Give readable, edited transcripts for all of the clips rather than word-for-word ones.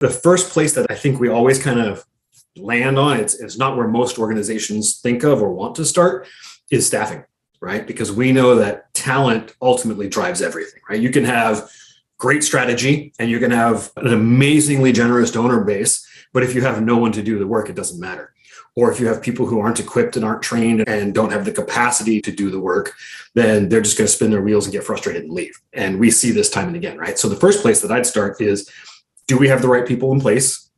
The first place that I think we always kind of land on, it's not where most organizations think of or want to start, is staffing, right? Because we know that talent ultimately drives everything, right? You can have great strategy and you can have an amazingly generous donor base, but if you have no one to do the work, it doesn't matter. Or if you have people who aren't equipped and aren't trained and don't have the capacity to do the work, then they're just going to spin their wheels and get frustrated and leave. And we see this time and again, right? So the first place that I'd start is, do we have the right people in place?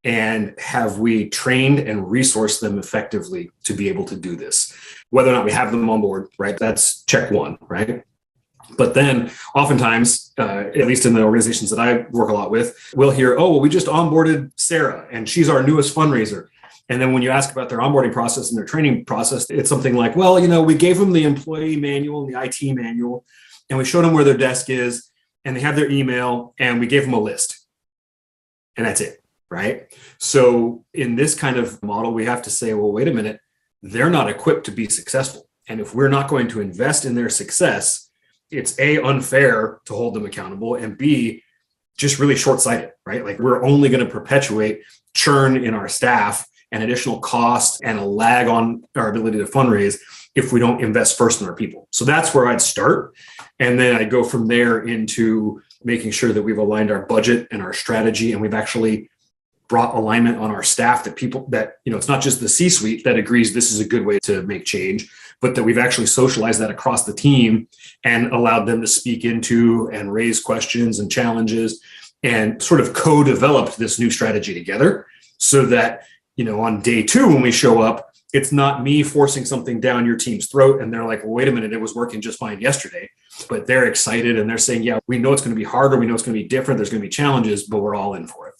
And have we trained and resourced them effectively to be able to do this? Whether or not we have them on board, right? That's check one, right? But then oftentimes, at least in the organizations that I work a lot with, we'll hear, oh, well, we just onboarded Sarah and she's our newest fundraiser. And then when you ask about their onboarding process and their training process, it's something like, well, we gave them the employee manual and the IT manual, and we showed them where their desk is, and they have their email, and we gave them a list. And that's it, right? So in this kind of model, we have to say, well, wait a minute, they're not equipped to be successful. And if we're not going to invest in their success, it's A, unfair to hold them accountable, and B, just really short-sighted, right? Like, we're only going to perpetuate churn in our staff and additional cost and a lag on our ability to fundraise if we don't invest first in our people. So that's where I'd start. And then I'd go from there into making sure that we've aligned our budget and our strategy, and we've actually brought alignment on our staff, that people that, it's not just the C-suite that agrees this is a good way to make change, but that we've actually socialized that across the team and allowed them to speak into and raise questions and challenges, and sort of co-developed this new strategy together, so that on day two, when we show up, it's not me forcing something down your team's throat and they're like, well, wait a minute, it was working just fine yesterday. But they're excited and they're saying, yeah, we know it's going to be harder. We know it's going to be different. There's going to be challenges, but we're all in for it.